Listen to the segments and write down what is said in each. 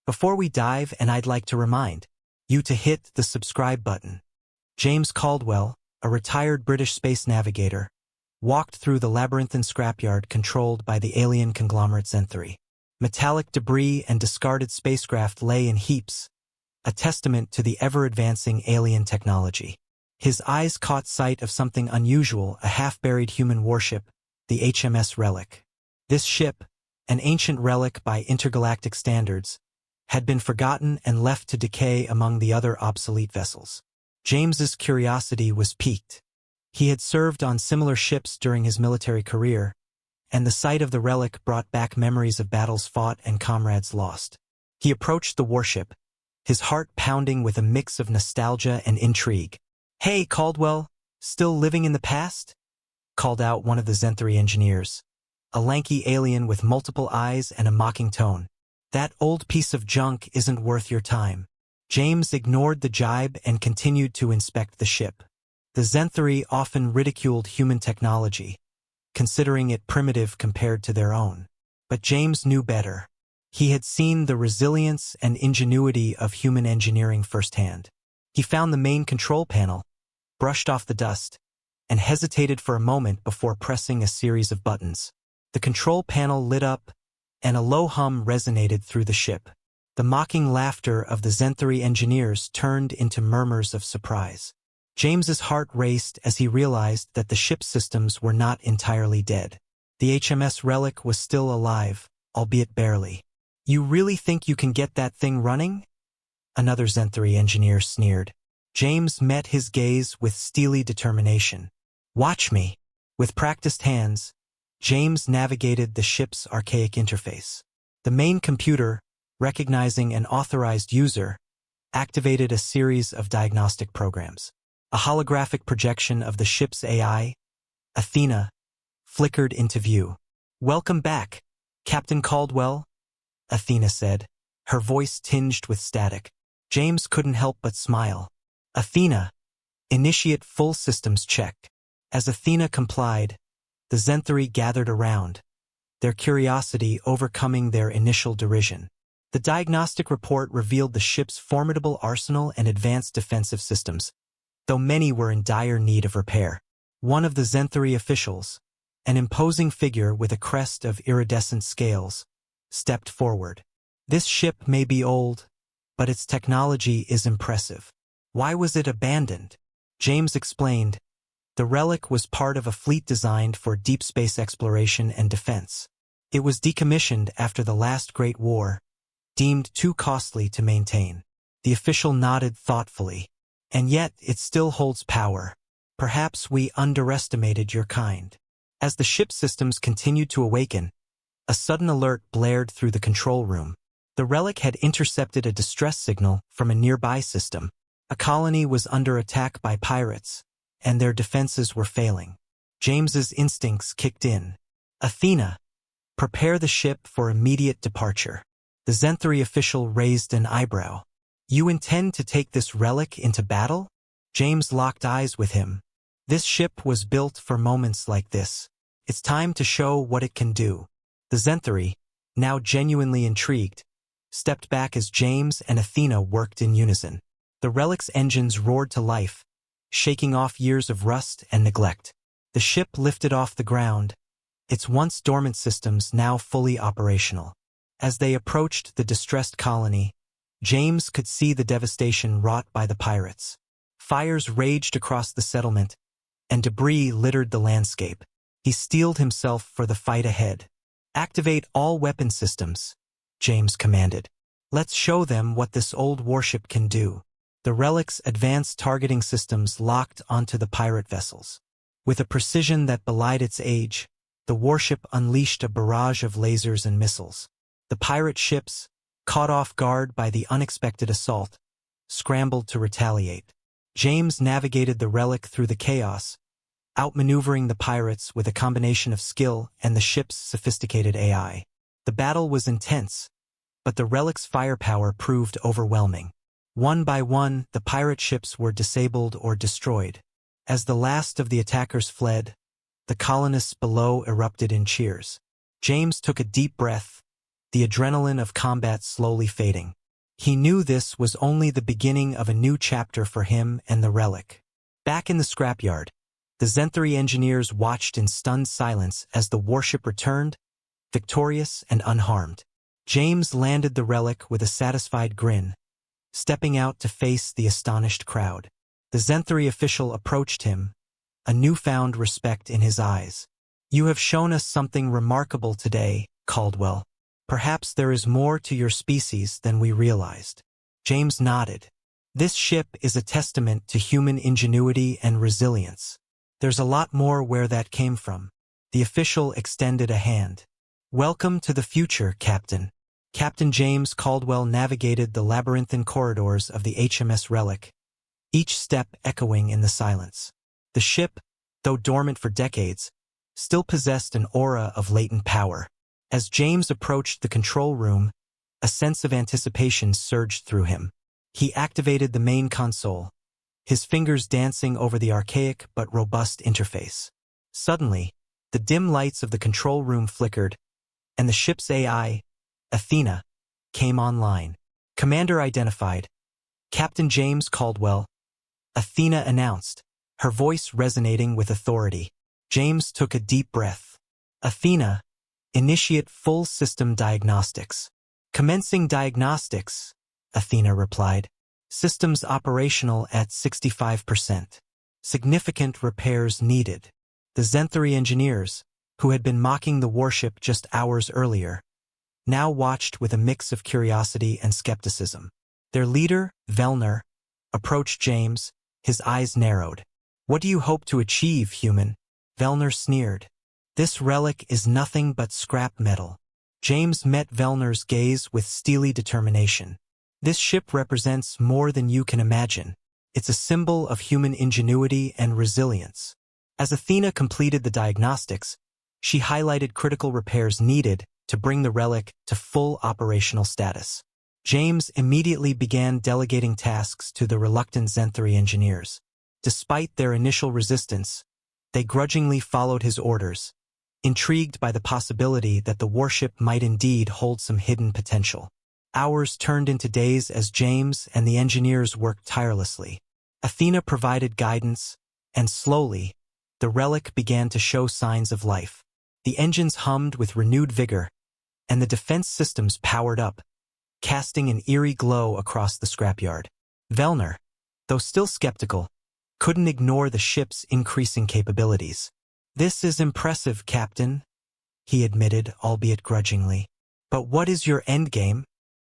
Before we dive, and I'd like to remind you to hit the subscribe button. James Caldwell, a retired British space navigator, walked through the labyrinthine scrapyard controlled by the alien conglomerate Zenthri. Metallic debris and discarded spacecraft lay in heaps, a testament to the ever-advancing alien technology. His eyes caught sight of something unusual, a half-buried human warship, the HMS Relic. This ship, an ancient relic by intergalactic standards, had been forgotten and left to decay among the other obsolete vessels. James's curiosity was piqued. He had served on similar ships during his military career, and the sight of the relic brought back memories of battles fought and comrades lost. He approached the warship, his heart pounding with a mix of nostalgia and intrigue. "Hey, Caldwell, still living in the past?" called out one of the Zenthri engineers, a lanky alien with multiple eyes and a mocking tone. "That old piece of junk isn't worth your time." James ignored the jibe and continued to inspect the ship. The Zenthri often ridiculed human technology, considering it primitive compared to their own. But James knew better. He had seen the resilience and ingenuity of human engineering firsthand. He found the main control panel, brushed off the dust, and hesitated for a moment before pressing a series of buttons. The control panel lit up, and a low hum resonated through the ship. The mocking laughter of the Zenthri engineers turned into murmurs of surprise. James's heart raced as he realized that the ship's systems were not entirely dead. The HMS Relic was still alive, albeit barely. "You really think you can get that thing running?" another Zenthri engineer sneered. James met his gaze with steely determination. "Watch me." With practiced hands, James navigated the ship's archaic interface. The main computer, recognizing an authorized user, activated a series of diagnostic programs. A holographic projection of the ship's AI, Athena, flickered into view. "Welcome back, Captain Caldwell," Athena said, her voice tinged with static. James couldn't help but smile. "Athena, initiate full systems check." As Athena complied, the Zenthri gathered around, their curiosity overcoming their initial derision. The diagnostic report revealed the ship's formidable arsenal and advanced defensive systems, though many were in dire need of repair. One of the Zenthri officials, an imposing figure with a crest of iridescent scales, stepped forward. "This ship may be old, but its technology is impressive. Why was it abandoned?" James explained. The Relic was part of a fleet designed for deep space exploration and defense. It was decommissioned after the last Great War, deemed too costly to maintain. The official nodded thoughtfully. "And yet it still holds power. Perhaps we underestimated your kind." As the ship's systems continued to awaken, a sudden alert blared through the control room. The Relic had intercepted a distress signal from a nearby system. A colony was under attack by pirates, and their defenses were failing. James's instincts kicked in. "Athena, prepare the ship for immediate departure." The Zenthri official raised an eyebrow. "You intend to take this Relic into battle?" James locked eyes with him. "This ship was built for moments like this. It's time to show what it can do." The Zenthri, now genuinely intrigued, stepped back as James and Athena worked in unison. The Relic's engines roared to life, shaking off years of rust and neglect. The ship lifted off the ground, its once dormant systems now fully operational. As they approached the distressed colony, James could see the devastation wrought by the pirates. Fires raged across the settlement, and debris littered the landscape. He steeled himself for the fight ahead. "Activate all weapon systems," James commanded. "Let's show them what this old warship can do." The Relic's advanced targeting systems locked onto the pirate vessels. With a precision that belied its age, the warship unleashed a barrage of lasers and missiles. The pirate ships, caught off guard by the unexpected assault, scrambled to retaliate. James navigated the Relic through the chaos, outmaneuvering the pirates with a combination of skill and the ship's sophisticated AI. The battle was intense, but the Relic's firepower proved overwhelming. One by one, the pirate ships were disabled or destroyed. As the last of the attackers fled, the colonists below erupted in cheers. James took a deep breath, the adrenaline of combat slowly fading. He knew this was only the beginning of a new chapter for him and the Relic. Back in the scrapyard, the Zenthri engineers watched in stunned silence as the warship returned, victorious and unharmed. James landed the Relic with a satisfied grin, stepping out to face the astonished crowd. The Zenthri official approached him, a newfound respect in his eyes. "You have shown us something remarkable today, Caldwell. Perhaps there is more to your species than we realized." James nodded. "This ship is a testament to human ingenuity and resilience. There's a lot more where that came from." The official extended a hand. "Welcome to the future, Captain." Captain James Caldwell navigated the labyrinthine corridors of the HMS Relic, each step echoing in the silence. The ship, though dormant for decades, still possessed an aura of latent power. As James approached the control room, a sense of anticipation surged through him. He activated the main console, his fingers dancing over the archaic but robust interface. Suddenly, the dim lights of the control room flickered, and the ship's AI, Athena, came online. "Commander identified. Captain James Caldwell," Athena announced, her voice resonating with authority. James took a deep breath. "Athena, initiate full system diagnostics." "Commencing diagnostics," Athena replied. "Systems operational at 65%. Significant repairs needed." The Zenthri engineers, who had been mocking the warship just hours earlier, now watched with a mix of curiosity and skepticism. Their leader, Vellner, approached James, his eyes narrowed. "What do you hope to achieve, human?" Vellner sneered. "This relic is nothing but scrap metal." James met Vellner's gaze with steely determination. "This ship represents more than you can imagine. It's a symbol of human ingenuity and resilience." As Athena completed the diagnostics, she highlighted critical repairs needed to bring the relic to full operational status. James immediately began delegating tasks to the reluctant Zenthri engineers. Despite their initial resistance, they grudgingly followed his orders, intrigued by the possibility that the warship might indeed hold some hidden potential. Hours turned into days as James and the engineers worked tirelessly. Athena provided guidance, and slowly, the relic began to show signs of life. The engines hummed with renewed vigor, and the defense systems powered up, casting an eerie glow across the scrapyard. Vellner, though still skeptical, couldn't ignore the ship's increasing capabilities. "This is impressive, Captain," he admitted, albeit grudgingly. "But what is your endgame?"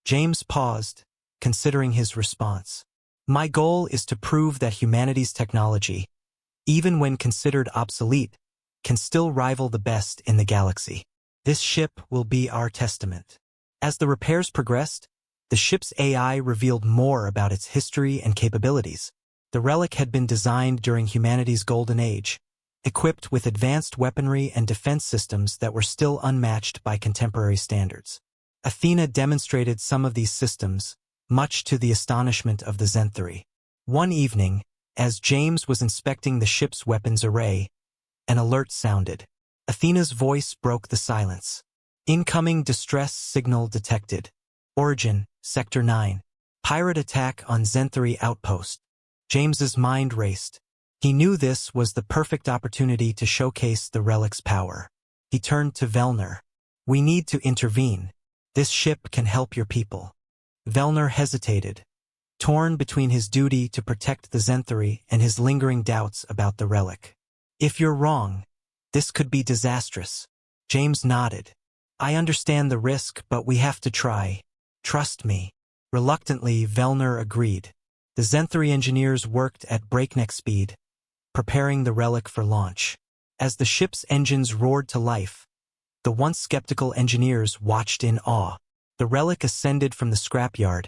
James paused, considering his response. "My goal is to prove that humanity's technology, even when considered obsolete, can still rival the best in the galaxy. This ship will be our testament." As the repairs progressed, the ship's AI revealed more about its history and capabilities. The relic had been designed during humanity's golden age, equipped with advanced weaponry and defense systems that were still unmatched by contemporary standards. Athena demonstrated some of these systems, much to the astonishment of the Zenthri. One evening, as James was inspecting the ship's weapons array, an alert sounded. Athena's voice broke the silence. "Incoming distress signal detected. Origin, Sector 9. Pirate attack on Zenthri outpost." James's mind raced. He knew this was the perfect opportunity to showcase the relic's power. He turned to Vellner. "We need to intervene. This ship can help your people." Vellner hesitated, torn between his duty to protect the Zenthri and his lingering doubts about the relic. "If you're wrong, this could be disastrous." James nodded. "I understand the risk, but we have to try. Trust me." Reluctantly, Vellner agreed. The Zenthri engineers worked at breakneck speed, preparing the relic for launch. As the ship's engines roared to life, the once skeptical engineers watched in awe. The relic ascended from the scrapyard,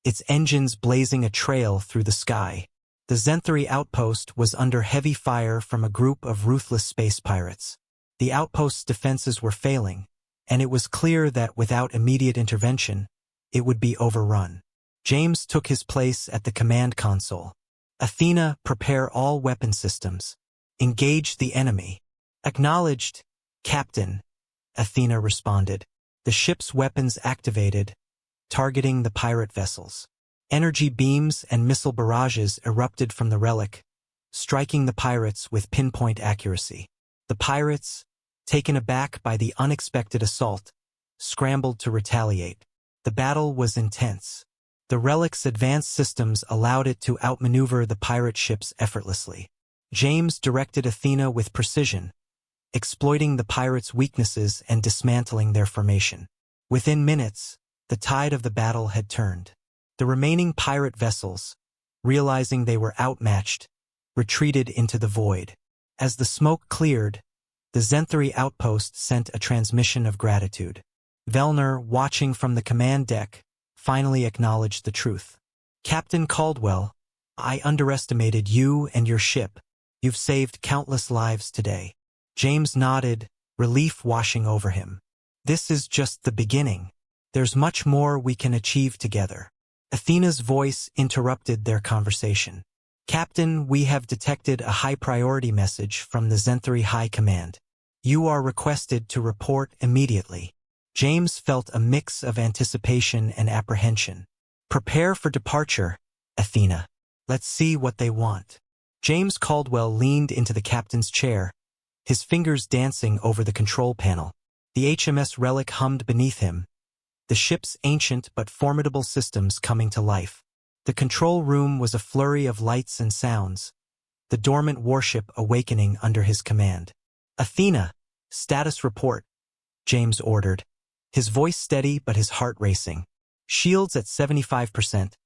its engines blazing a trail through the sky. The Zenthri outpost was under heavy fire from a group of ruthless space pirates. The outpost's defenses were failing, and it was clear that without immediate intervention, it would be overrun. James took his place at the command console. "Athena, prepare all weapon systems. Engage the enemy." "Acknowledged, Captain," Athena responded. The ship's weapons activated, targeting the pirate vessels. Energy beams and missile barrages erupted from the Relic, striking the pirates with pinpoint accuracy. The pirates, taken aback by the unexpected assault, scrambled to retaliate. The battle was intense. The Relic's advanced systems allowed it to outmaneuver the pirate ships effortlessly. James directed Athena with precision, exploiting the pirates' weaknesses and dismantling their formation. Within minutes, the tide of the battle had turned. The remaining pirate vessels, realizing they were outmatched, retreated into the void. As the smoke cleared, the Zenthari outpost sent a transmission of gratitude. Velner, watching from the command deck, finally acknowledged the truth. "Captain Caldwell, I underestimated you and your ship. You've saved countless lives today." James nodded, relief washing over him. "This is just the beginning. There's much more we can achieve together." Athena's voice interrupted their conversation. "Captain, we have detected a high-priority message from the Zenthari High Command. You are requested to report immediately." James felt a mix of anticipation and apprehension. "Prepare for departure, Athena. Let's see what they want." James Caldwell leaned into the captain's chair, his fingers dancing over the control panel. The HMS Relic hummed beneath him, the ship's ancient but formidable systems coming to life. The control room was a flurry of lights and sounds, the dormant warship awakening under his command. "Athena, status report," James ordered, his voice steady but his heart racing. "Shields at 75%,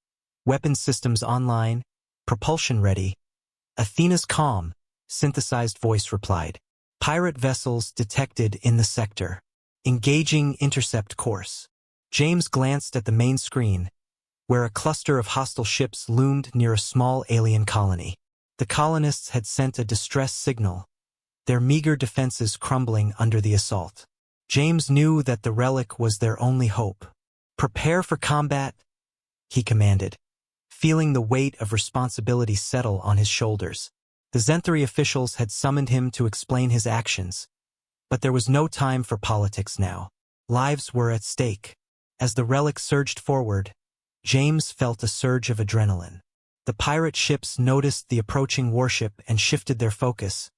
weapons systems online, propulsion ready." Athena's calm, synthesized voice replied. "Pirate vessels detected in the sector. Engaging intercept course." James glanced at the main screen, where a cluster of hostile ships loomed near a small alien colony. The colonists had sent a distress signal, their meager defenses crumbling under the assault. James knew that the Relic was their only hope. "Prepare for combat," he commanded, feeling the weight of responsibility settle on his shoulders. The Zenthari officials had summoned him to explain his actions, but there was no time for politics now. Lives were at stake. As the Relic surged forward, James felt a surge of adrenaline. The pirate ships noticed the approaching warship and shifted their focus,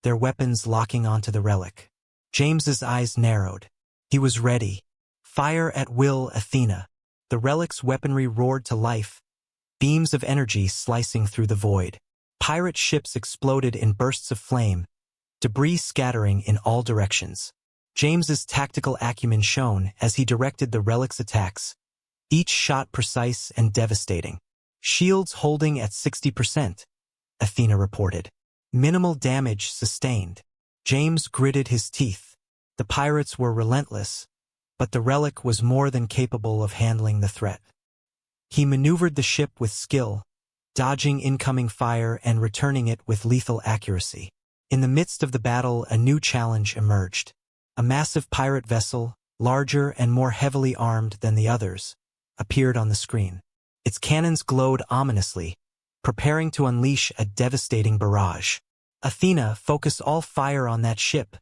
their weapons locking onto the Relic. James's eyes narrowed. He was ready. "Fire at will, Athena." The Relic's weaponry roared to life, beams of energy slicing through the void. Pirate ships exploded in bursts of flame, debris scattering in all directions. James's tactical acumen shone as he directed the Relic's attacks, each shot precise and devastating. "Shields holding at 60%, Athena reported. "Minimal damage sustained." James gritted his teeth. The pirates were relentless, but the Relic was more than capable of handling the threat. He maneuvered the ship with skill, dodging incoming fire and returning it with lethal accuracy. In the midst of the battle, a new challenge emerged. A massive pirate vessel, larger and more heavily armed than the others, appeared on the screen. Its cannons glowed ominously, preparing to unleash a devastating barrage. "Athena, focus all fire on that ship,"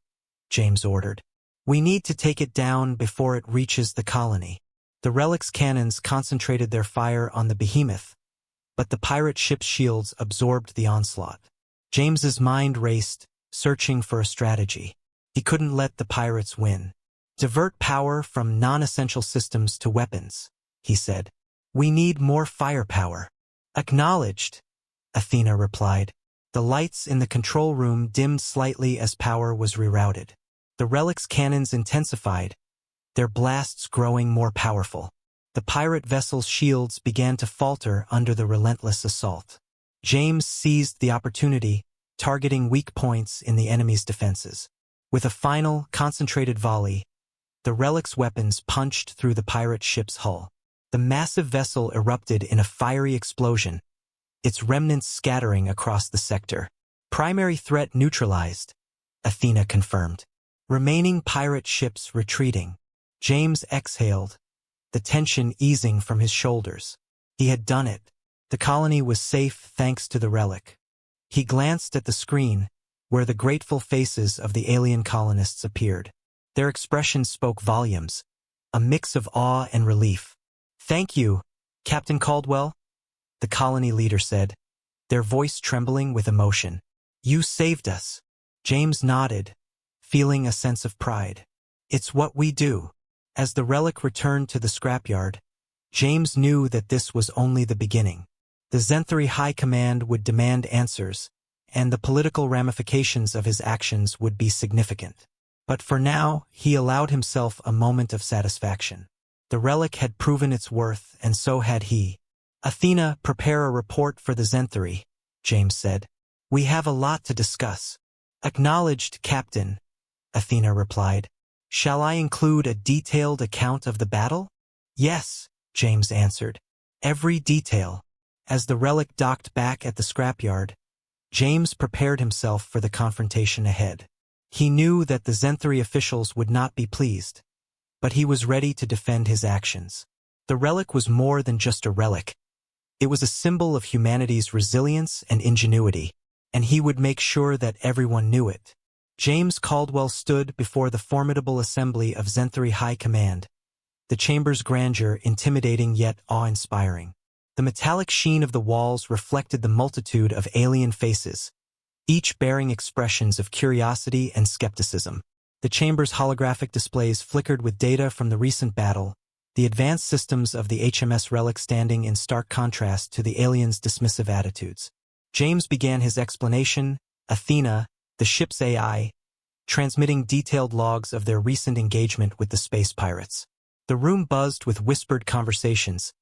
James ordered. "We need to take it down before it reaches the colony." The Relic's cannons concentrated their fire on the behemoth, but the pirate ship's shields absorbed the onslaught. James's mind raced, searching for a strategy. He couldn't let the pirates win. "Divert power from non-essential systems to weapons," he said. "We need more firepower." "Acknowledged," Athena replied. The lights in the control room dimmed slightly as power was rerouted. The Relic's cannons intensified, their blasts growing more powerful. The pirate vessel's shields began to falter under the relentless assault. James seized the opportunity, targeting weak points in the enemy's defenses. With a final, concentrated volley, the Relic's weapons punched through the pirate ship's hull. The massive vessel erupted in a fiery explosion, its remnants scattering across the sector. "Primary threat neutralized," Athena confirmed. "Remaining pirate ships retreating." James exhaled, the tension easing from his shoulders. He had done it. The colony was safe thanks to the Relic. He glanced at the screen, where the grateful faces of the alien colonists appeared. Their expressions spoke volumes, a mix of awe and relief. "Thank you, Captain Caldwell," the colony leader said, their voice trembling with emotion. "You saved us." James nodded, feeling a sense of pride. "It's what we do." As the relic returned to the scrapyard, James knew that this was only the beginning. The Zenthari High Command would demand answers, and the political ramifications of his actions would be significant. But for now, he allowed himself a moment of satisfaction. The relic had proven its worth, and so had he. "Athena, prepare a report for the Zenthari," James said. "We have a lot to discuss." "Acknowledged, Captain," Athena replied. "Shall I include a detailed account of the battle?" "Yes," James answered. "Every detail." As the relic docked back at the scrapyard, James prepared himself for the confrontation ahead. He knew that the Zenthari officials would not be pleased, but he was ready to defend his actions. The relic was more than just a relic. It was a symbol of humanity's resilience and ingenuity, and he would make sure that everyone knew it. James Caldwell stood before the formidable assembly of Zenthari High Command, the chamber's grandeur intimidating yet awe-inspiring. The metallic sheen of the walls reflected the multitude of alien faces, each bearing expressions of curiosity and skepticism. The chamber's holographic displays flickered with data from the recent battle, the advanced systems of the HMS Relic standing in stark contrast to the aliens' dismissive attitudes. James began his explanation, Athena, the ship's AI, transmitting detailed logs of their recent engagement with the space pirates. The room buzzed with whispered conversations,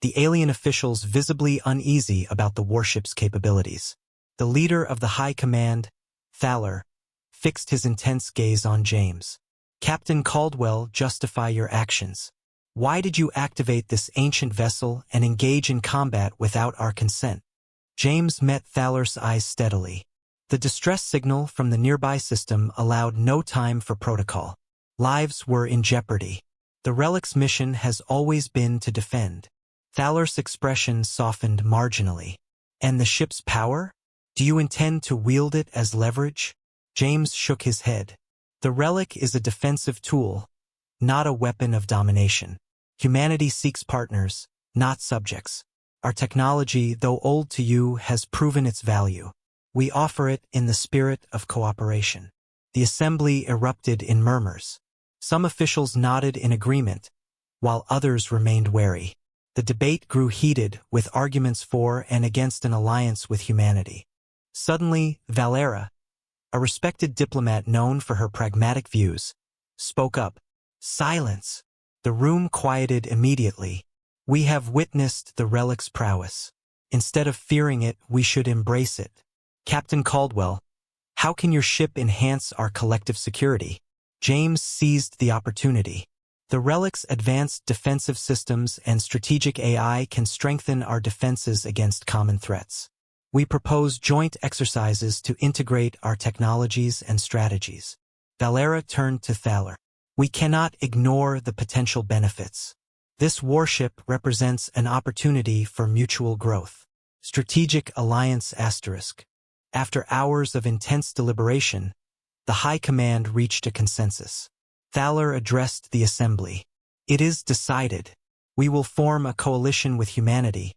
the alien officials visibly uneasy about the warship's capabilities. The leader of the High Command, Thaler, fixed his intense gaze on James. "Captain Caldwell, justify your actions. Why did you activate this ancient vessel and engage in combat without our consent?" James met Thaler's eyes steadily. The distress signal from the nearby system allowed no time for protocol. Lives were in jeopardy. The relic's mission has always been to defend. Thaler's expression softened marginally. "And the ship's power? Do you intend to wield it as leverage?" James shook his head. "The relic is a defensive tool, not a weapon of domination. Humanity seeks partners, not subjects. Our technology, though old to you, has proven its value. We offer it in the spirit of cooperation." The assembly erupted in murmurs. Some officials nodded in agreement, while others remained wary. The debate grew heated, with arguments for and against an alliance with humanity. Suddenly, Valera, a respected diplomat known for her pragmatic views, spoke up. "Silence!" The room quieted immediately. "We have witnessed the relic's prowess. Instead of fearing it, we should embrace it. Captain Caldwell, how can your ship enhance our collective security?" James seized the opportunity. "The relic's advanced defensive systems and strategic AI can strengthen our defenses against common threats. We propose joint exercises to integrate our technologies and strategies." Valera turned to Thaler. "We cannot ignore the potential benefits. This warship represents an opportunity for mutual growth. Strategic alliance **. After hours of intense deliberation, the High Command reached a consensus. Thaler addressed the assembly. "It is decided. We will form a coalition with humanity,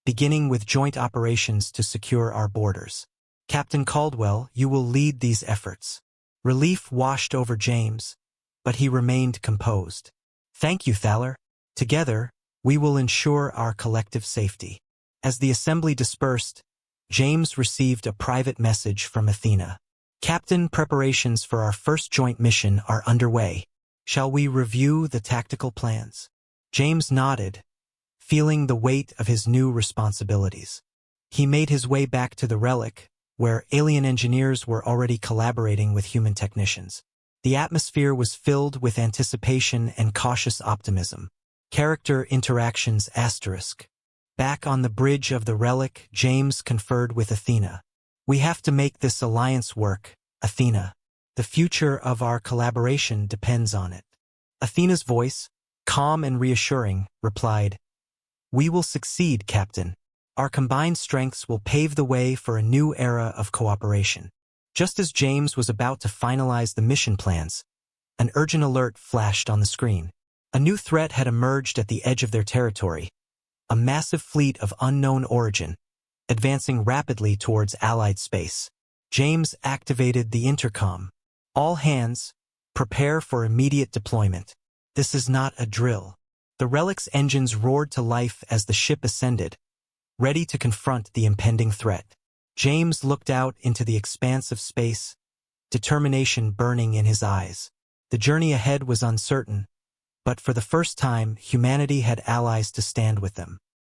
beginning with joint operations to secure our borders. Captain Caldwell, you will lead these efforts." Relief washed over James, but he remained composed. "Thank you, Thaler. Together, we will ensure our collective safety." As the assembly dispersed, James received a private message from Athena. "Captain, preparations for our first joint mission are underway. Shall we review the tactical plans?" James nodded, feeling the weight of his new responsibilities. He made his way back to the relic, where alien engineers were already collaborating with human technicians. The atmosphere was filled with anticipation and cautious optimism. Character interactions **. Back on the bridge of the relic, James conferred with Athena. "We have to make this alliance work, Athena. The future of our collaboration depends on it." Athena's voice, calm and reassuring, replied, "We will succeed, Captain. Our combined strengths will pave the way for a new era of cooperation." Just as James was about to finalize the mission plans, an urgent alert flashed on the screen. A new threat had emerged at the edge of their territory, a massive fleet of unknown origin, advancing rapidly towards Allied space. James activated the intercom. All hands, prepare for immediate deployment. This is not a drill. The Relic's engines roared to life as the ship ascended, ready to confront the impending threat. James looked out into the expanse of space, determination burning in his eyes. The journey ahead was uncertain, but for the first time, humanity had allies to stand with them.